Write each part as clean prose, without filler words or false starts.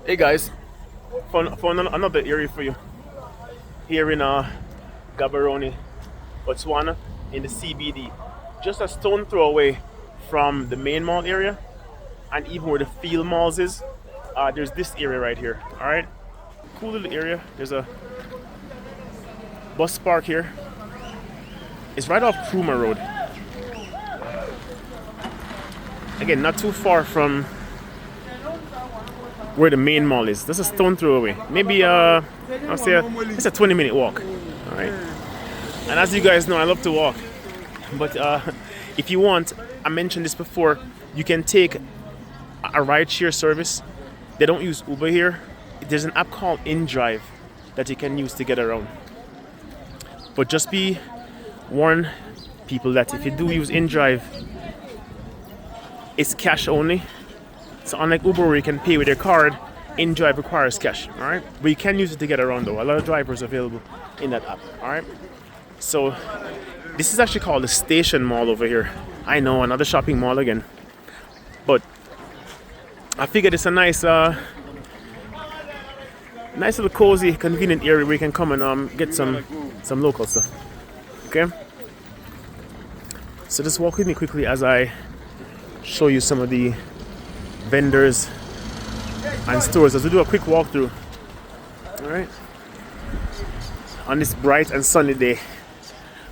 Hey guys, found another area for you here in Gaborone, Botswana, in the CBD. Just a stone throw away from the main mall area, and even where the field malls is, there's this area right here. All right, cool little area. There's a bus park here. It's right off Kruma Road. Again, not too far from where the main mall is. That's a stone throw away. Maybe I'll say it's a 20-minute walk. All right. And as you guys know, I love to walk. But if you want, I mentioned this before, you can take a ride-share service. They don't use Uber here. There's an app called InDrive that you can use to get around. But just be warned, people, that if you do use InDrive, it's cash only. So unlike Uber where you can pay with your card, InDrive requires cash, all right? But you can use it to get around though. A lot of drivers available in that app, all right? So this is actually called the Station Mall over here. I know, another shopping mall again. But I figured it's a nice little cozy, convenient area where you can come and get some local stuff, okay? So just walk with me quickly as I show you some of the vendors and stores as we do a quick walkthrough. All right, on this bright and sunny day.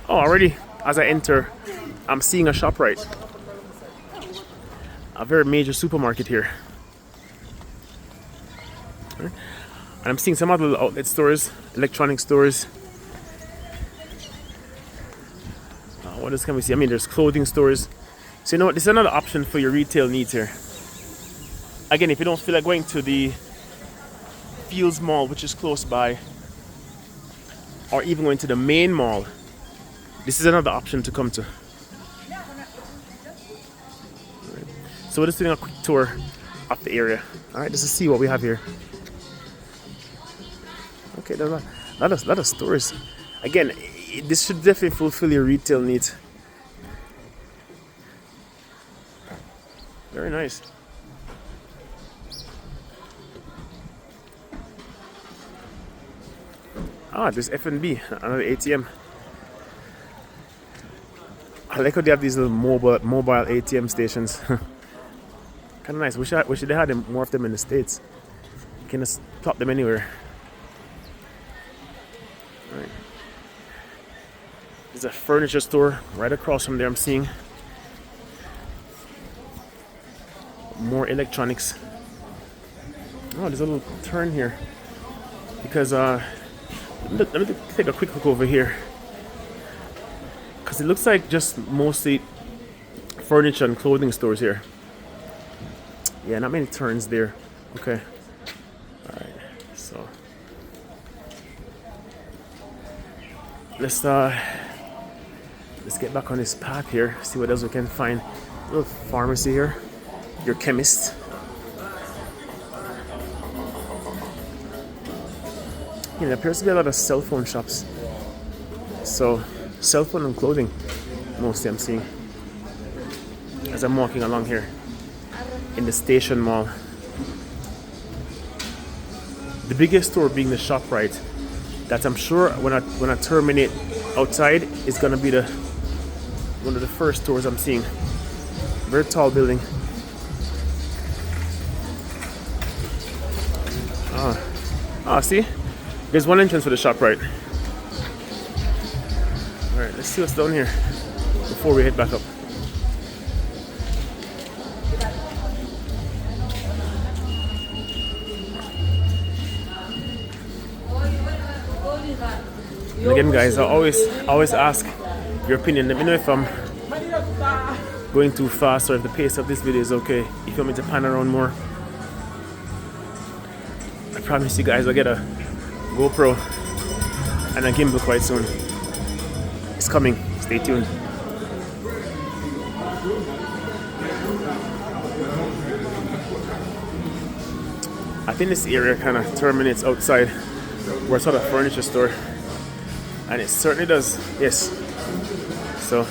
Oh, already as I enter, I'm seeing a ShopRite, a very major supermarket here. All right. And I'm seeing some other little outlet stores, electronic stores. What else can we see? I mean, there's clothing stores. So you know what? This is another option for your retail needs here. Again, if you don't feel like going to the Fields Mall, which is close by, or even going to the main mall, this is another option to come to. Right. So we're just doing a quick tour of the area. All right, just to see what we have here. Okay, there's a lot of stores. Again, this should definitely fulfill your retail needs. Very nice. Ah, there's F&B, another ATM. I like how they have these little mobile ATM stations. Kind of nice. Wish they had more of them in the States. You can just plop them anywhere. All right. There's a furniture store right across from there. I'm seeing more electronics. Oh, there's a little turn here because let me take a quick look over here, because it looks like just mostly furniture and clothing stores here. Yeah, not many turns there. Okay. Alright, so let's get back on this path here, see what else we can find. A little pharmacy here, your chemist. Yeah, there appears to be a lot of cell phone shops. So, cell phone and clothing, mostly I'm seeing as I'm walking along here in the Station Mall. The biggest store being the ShopRite, that I'm sure when I terminate outside is gonna be one of the first stores I'm seeing. Very tall building. See? There's one entrance for the ShopRite. Alright, let's see what's down here before we head back up. And again, guys, I always ask your opinion. Let me know if I'm going too fast or if the pace of this video is okay. If you want me to pan around more, I promise you guys I'll get a GoPro and a gimbal quite soon. It's coming. Stay tuned. I think this area kind of terminates outside where it's sort of a furniture store, and it certainly does. Yes. So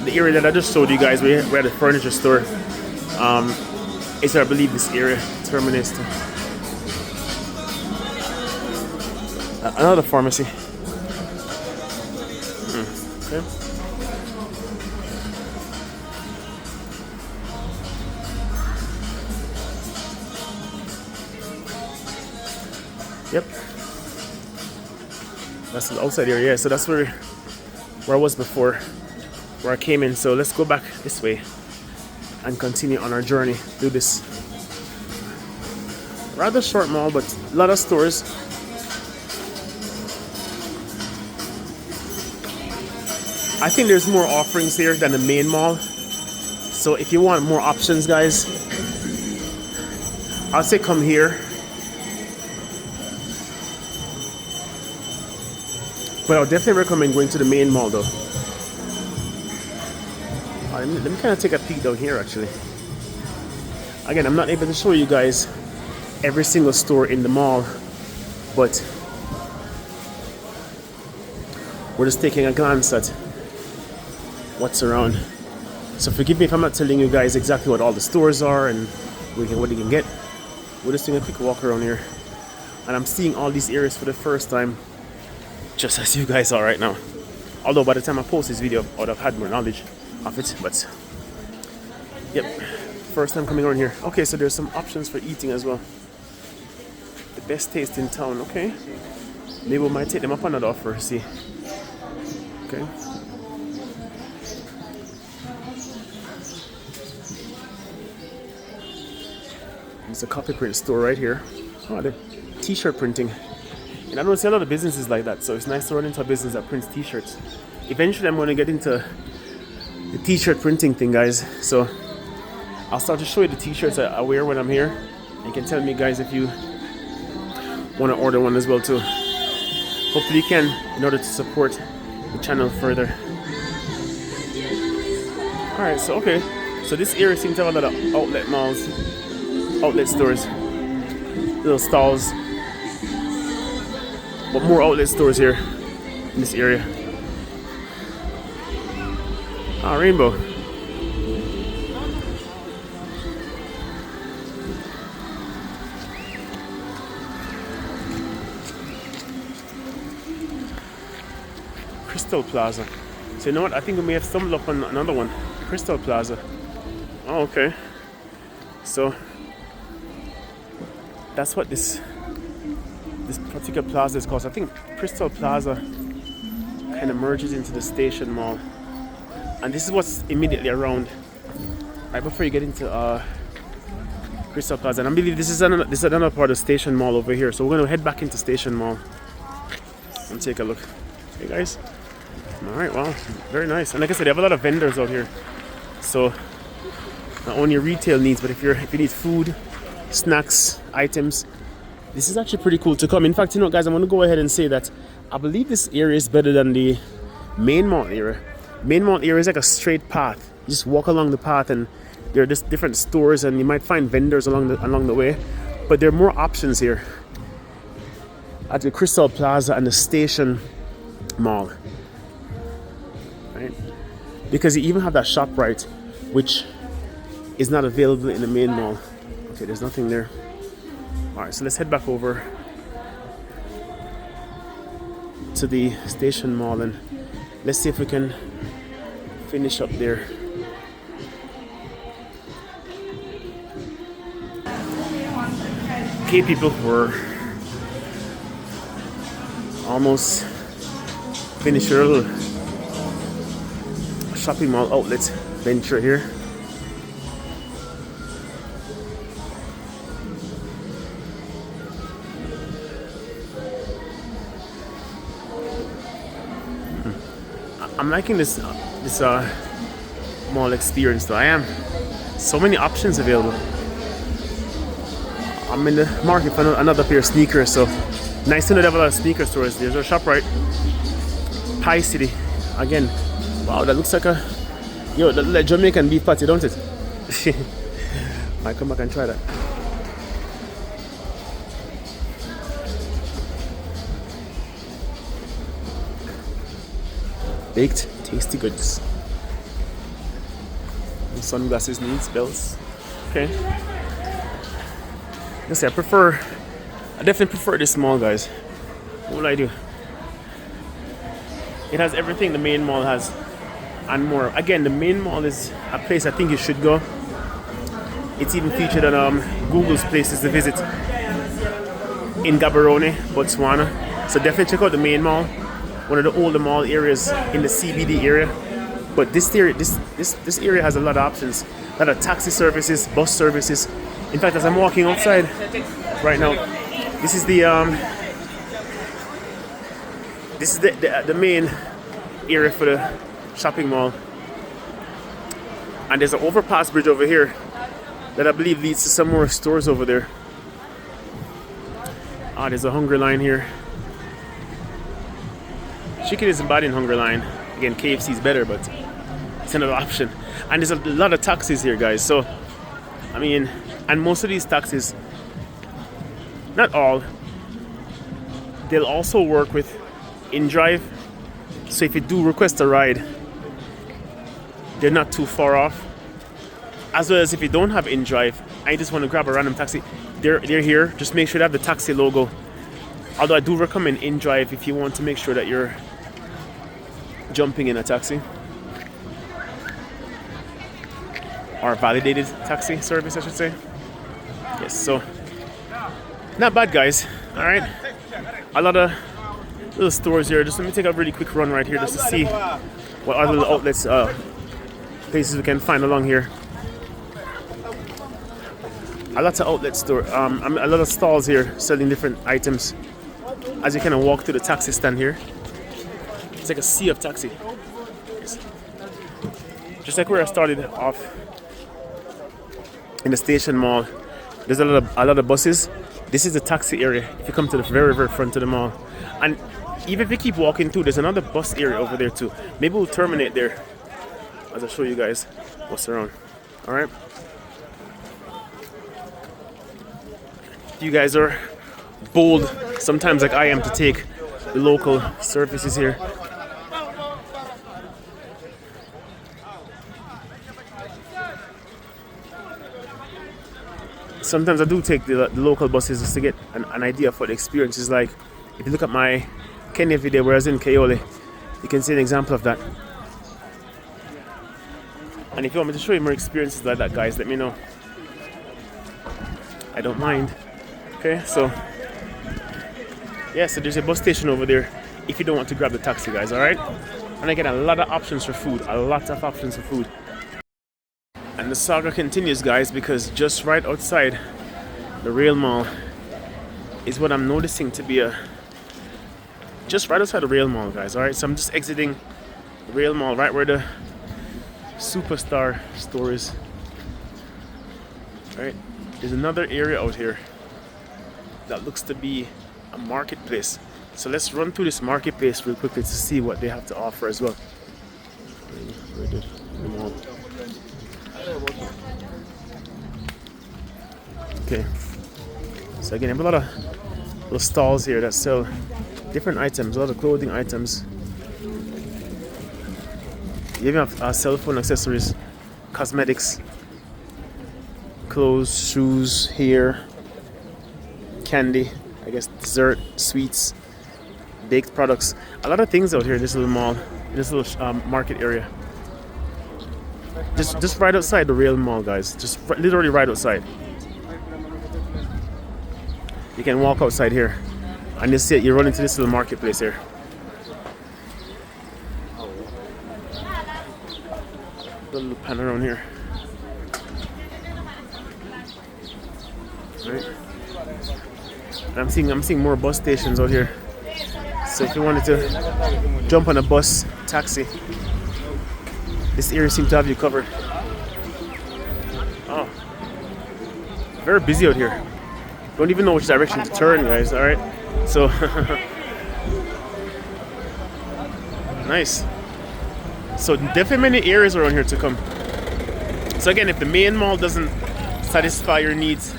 the area that I just showed you guys, we had a furniture store. is, I believe, this area terminates to another pharmacy. Okay. Yep. That's the outside area. Yeah, so that's where I was before, where I came in. So let's go back this way and continue on our journey through this rather short mall, but a lot of stores. I think there's more offerings here than the main mall. So if you want more options, guys, I'll say come here. But I'll definitely recommend going to the main mall though. Let me kind of take a peek down here actually. Again, I'm not able to show you guys every single store in the mall, but we're just taking a glance at what's around. So forgive me if I'm not telling you guys exactly what all the stores are and what you can get. We're just doing a quick walk around here. And I'm seeing all these areas for the first time, just as you guys are right now. Although by the time I post this video, I would have had more knowledge of it, but yep, first time coming around here. Okay, so there's some options for eating as well. The best taste in town, okay. Maybe we might take them up on that offer, see. Okay. There's a copy print store right here. Oh, the t-shirt printing. And I don't see a lot of businesses like that, so it's nice to run into a business that prints t-shirts. Eventually I'm going to get into the t-shirt printing thing, guys. So I'll start to show you the t-shirts I wear when I'm here. You can tell me, guys, if you want to order one as well too. Hopefully you can, in order to support the channel further. Alright, so okay. So this area seems to have a lot of outlet malls, outlet stores, little stalls. But more outlet stores here in this area. Ah, rainbow. Crystal Plaza. So you know what? I think we may have stumbled up on another one. Crystal Plaza. Oh, okay. So that's what this particular plaza is called. So I think Crystal Plaza kind of merges into the Station Mall, and this is what's immediately around, right before you get into Crystal Plaza. And I believe this is another part of Station Mall over here. So we're going to head back into Station Mall and take a look. Hey guys. All right, wow, very nice. And like I said, they have a lot of vendors out here. So not only your retail needs, but if you need food, snacks, items, this is actually pretty cool to come. In fact, you know, guys, I'm going to go ahead and say that I believe this area is better than the main mall area. Main mall area is like a straight path. You just walk along the path and there are just different stores and you might find vendors along the way. But there are more options here at the Crystal Plaza and the Station Mall. Right? Because you even have that ShopRite, which is not available in the main mall. Okay, there's nothing there. Alright, so let's head back over to the Station Mall and let's see if we can finish up there. Okay, people, we're almost finished our little shopping mall outlet venture here. I'm liking this mall experience though. I am. So many options available. I'm in the market for another pair of sneakers, so nice to know they have a lot of sneaker stores. There's our ShopRite. Pie City. Again. Wow, that looks like that Jamaican beef patty, don't it? Might come back and try that. Baked, tasty goods. Sunglasses needs bells. Okay. say I definitely prefer this mall, guys. What will I do? It has everything the main mall has and more. Again, the main mall is a place I think you should go. It's even featured on Google's places to visit in Gaborone, Botswana. So definitely check out the main mall, one of the older mall areas in the CBD area. But this area, this area has a lot of options, a lot of taxi services, bus services. In fact, as I'm walking outside right now, this is the main area for the shopping mall. And there's an overpass bridge over here that I believe leads to some more stores over there. Ah, there's a Hunger Line here. Chicken isn't bad in Hunger Line. Again, KFC is better, but it's another option. And there's a lot of taxis here, guys. So, I mean, and most of these taxis, not all, they'll also work with InDrive. So if you do request a ride, they're not too far off. As well as if you don't have InDrive and you just want to grab a random taxi, they're here. Just make sure they have the taxi logo. Although I do recommend InDrive if you want to make sure that you're jumping in a taxi. Or validated taxi service, I should say. Yes, so not bad, guys. All right, a lot of little stores here. Just let me take a really quick run right here just to see what other little outlets, places we can find along here. A lot of outlet store, a lot of stalls here selling different items. As you kind of walk through the taxi stand here, it's like a sea of taxi. Just like where I started off in the station mall, there's a lot of buses. This is the taxi area. If you come to the very, very front of the mall, and even if you keep walking through, there's another bus area over there too. Maybe we'll terminate there as I show you guys what's around. All right. You guys are bold sometimes, like I am, to take the local services here. Sometimes I do take the local buses just to get an idea of what the experience is like. If you look at my Kenya video where I was in Kayole, you can see an example of that. And if you want me to show you more experiences like that, guys, let me know. I don't mind. Okay, so yeah, so there's a bus station over there if you don't want to grab the taxi, guys. All right, and again, a lot of options for food, And the saga continues, guys, because just right outside the rail mall is what I'm noticing to be just right outside the rail mall, guys. All right, so I'm just exiting the rail mall, right where the Superstar store is. All right, there's another area out here that looks to be a marketplace. So let's run through this marketplace real quickly to see what they have to offer as well. Okay, so again, I have a lot of little stalls here that sell different items, a lot of clothing items. You even have cell phone accessories, cosmetics, clothes, shoes, hair, candy, I guess dessert, sweets, baked products. A lot of things out here in this little mall, in this little market area. Just right outside the rail mall, guys. Just literally right outside. You can walk outside here, and you see it. You run into this little marketplace here. A little pan around here. Right. And I'm seeing more bus stations out here. So if you wanted to jump on a bus, taxi, this area seems to have you covered. Oh, very busy out here. Don't even know which direction to turn, guys. All right, so nice. So definitely many areas around here to come. So again, if the main mall doesn't satisfy your needs,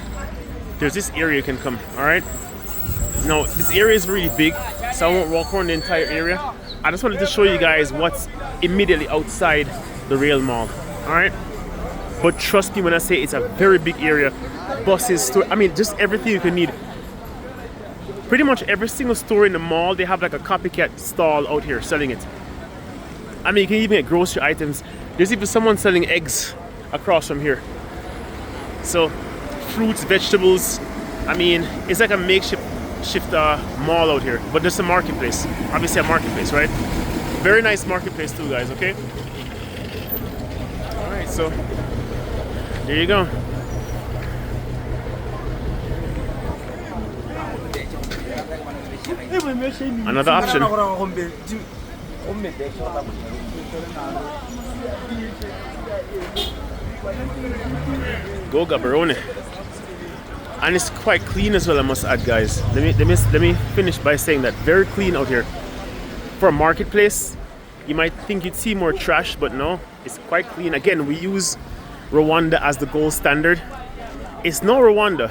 there's this area you can come. All right. Now this area is really big, so I won't walk around the entire area. I just wanted to show you guys what's immediately outside the rail mall. All right. But trust me when I say it's a very big area, buses, store. I mean, just everything you can need. Pretty much every single store in the mall, they have like a copycat stall out here selling it. I mean, you can even get grocery items. There's even someone selling eggs across from here. So, fruits, vegetables. I mean, it's like a makeshift mall out here. But there's a marketplace. Obviously a marketplace, right? Very nice marketplace too, guys, okay? Alright, so there you go. Another option. Go Gaborone. And it's quite clean as well, I must add, guys. Let me finish by saying that very clean out here. For a marketplace, you might think you'd see more trash, but no, it's quite clean. Again, we use Rwanda as the gold standard. It's no Rwanda.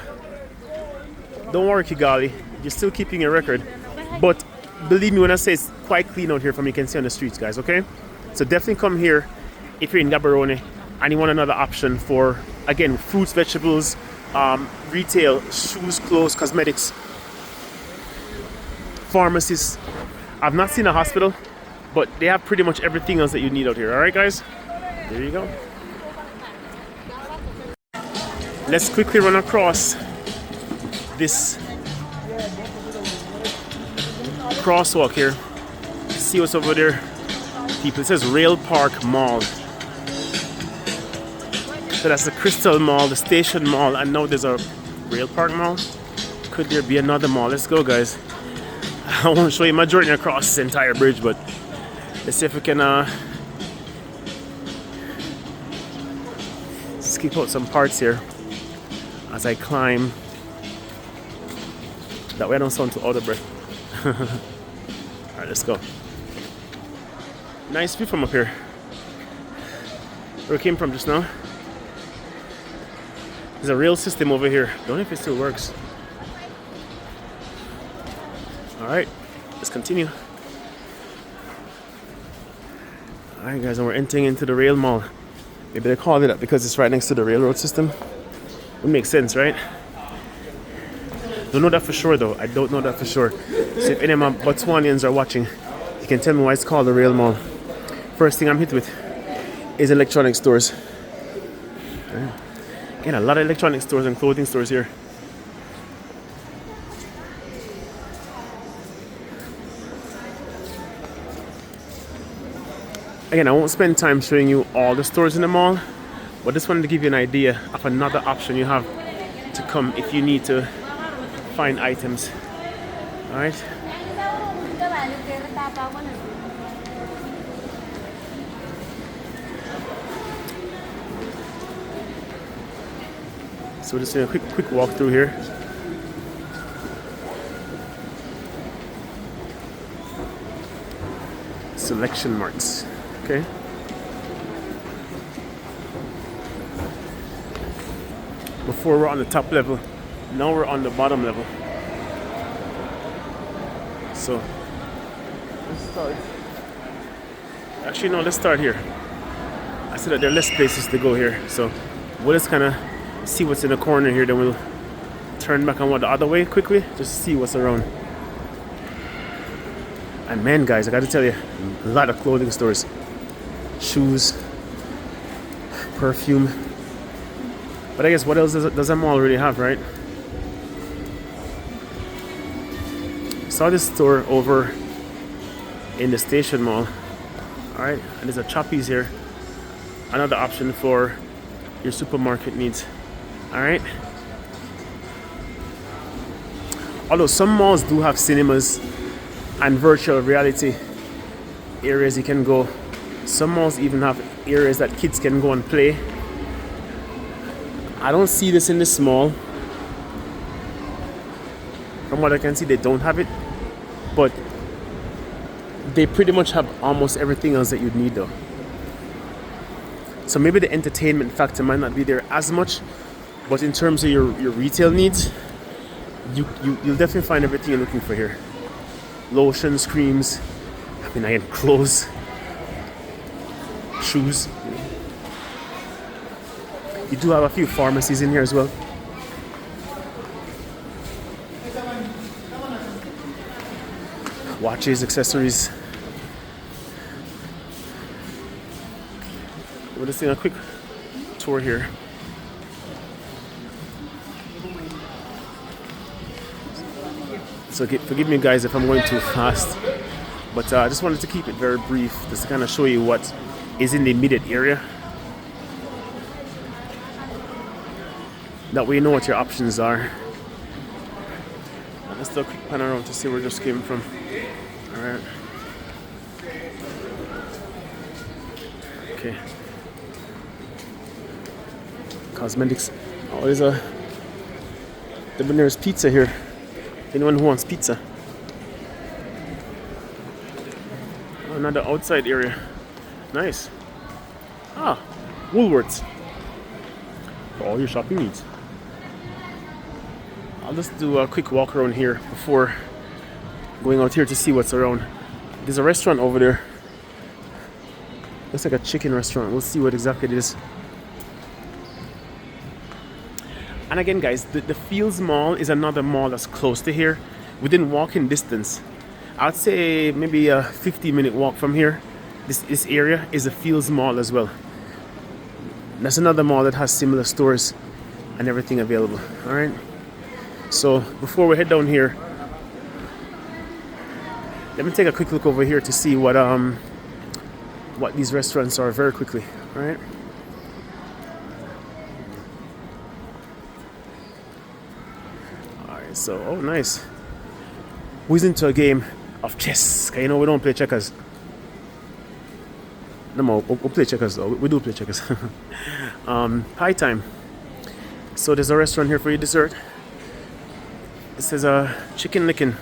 Don't worry, Kigali. You're still keeping a record. But believe me when I say it's quite clean out here from you can see on the streets, guys, okay? So definitely come here if you're in Gaborone and you want another option for, again, fruits, vegetables, retail, shoes, clothes, cosmetics, pharmacies. I've not seen a hospital, but they have pretty much everything else that you need out here. All right, guys? There you go. Let's quickly run across this crosswalk here. See what's over there. People, it says Rail Park Mall. So that's the Crystal Mall, the Station Mall, and now there's a Rail Park Mall. Could there be another mall? Let's go, guys. I won't show you my journey across this entire bridge, but let's see if we can skip out some parts here as I climb. That way I don't sound too out of breath. Alright, let's go. Nice view from up here. Where we came from just now. There's a rail system over here. Don't know if it still works. Alright, let's continue. Alright guys, and we're entering into the rail mall. Maybe they called it that because it's right next to the railroad system. Would make sense, right? Don't know that for sure though. I don't know that for sure. So if any of my Botswanians are watching, you can tell me why it's called the rail mall. First thing I'm hit with is electronic stores. Again, a lot of electronic stores and clothing stores here. Again, I won't spend time showing you all the stores in the mall, but just wanted to give you an idea of another option you have to come if you need to find items. Alright? So we're just doing a quick walk through here. Selection marts. Okay. Before we're on the top level, now we're on the bottom level. So let's start. Actually, no, let's start here. I said that there are less places to go here, so we'll just kind of see what's in the corner here. Then we'll turn back and walk the other way quickly, just to see what's around. And man, guys, I got to tell you, a lot of clothing stores, shoes, perfume. But I guess what else does a mall really have, right? Saw this store over in the Station Mall. All right, and there's a Choppies here. Another option for your supermarket needs. All right. Although some malls do have cinemas and virtual reality areas you can go. Some malls even have areas that kids can go and play. I don't see this in this mall. From what I can see, they don't have it, but they pretty much have almost everything else that you'd need though. So maybe the entertainment factor might not be there as much, but in terms of your retail needs, you'll definitely find everything you're looking for here. Lotions, creams, I mean, again, clothes, shoes. You do have a few pharmacies in here as well. Watches, accessories. We're just doing a quick tour here. So forgive me guys if I'm going too fast, but I just wanted to keep it very brief just to kind of show you what is in the immediate area. That way you know what your options are. Let's do a quick pan around to see where it just came from. Alright. Okay. Cosmetics. Oh, there's pizza here. Anyone who wants pizza. Oh, another outside area. Nice. Ah, Woolworths. For all your shopping needs. I'll just do a quick walk around here before going out here to see what's around. There's a restaurant over there. Looks like a chicken restaurant. We'll see what exactly it is. And again guys, the Fields Mall is another mall that's close to here, within walking distance. I'd say maybe a 15-minute walk from here. This area is a Fields Mall as well. That's another mall that has similar stores and everything available. Alright. So before we head down here, let me take a quick look over here to see what these restaurants are very quickly. Alright. So, oh nice. Who's into a game of chess? Cause you know we don't play checkers. No, we'll play checkers though. We do play checkers. Pie time. So there's a restaurant here for your dessert. It says chicken licking,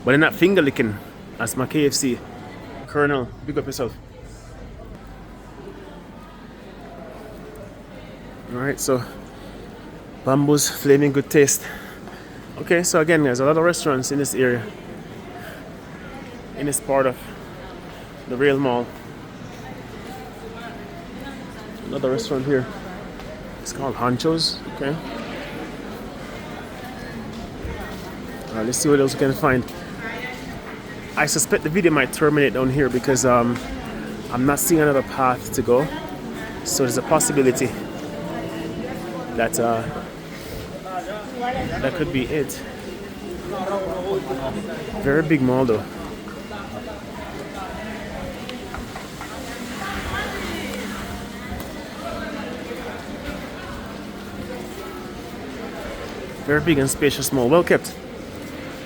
but they're not finger licking. That's my KFC. Colonel, big up yourself. Alright, so bamboo's flaming good taste. Okay, so again there's a lot of restaurants in this area, in this part of the Rail Mall. Another restaurant here. It's called Honcho's. Okay. Alright, let's see what else we can find. I suspect the video might terminate down here because I'm not seeing another path to go. So there's a possibility that that could be it. Very big mall though. Very big and spacious mall. Well kept.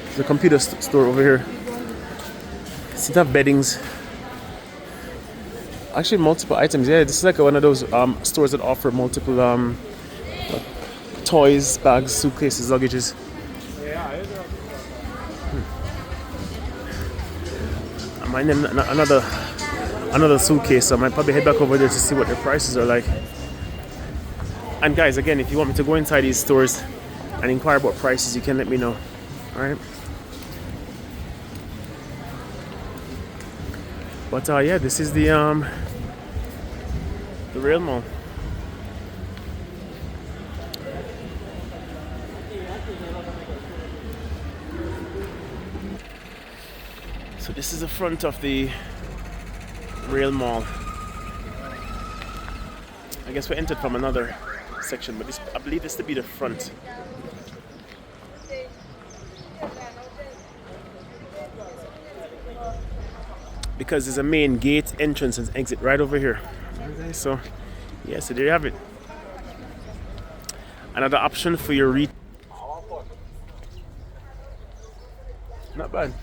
There's a computer store over here. See, they have beddings. Actually multiple items. Yeah, this is like one of those stores that offer multiple toys, bags, suitcases, luggages. I might need another suitcase, so I might probably head back over there to see what their prices are like. And guys, again, if you want me to go inside these stores and inquire about prices, you can let me know. Alright. But yeah, this is the Rail Mall. So this is the front of the Rail Mall. I guess we entered from another section, but I believe this to be the front. Because there's a main gate, entrance and exit right over here. Okay, so yeah, so there you have it. Another option for your not bad.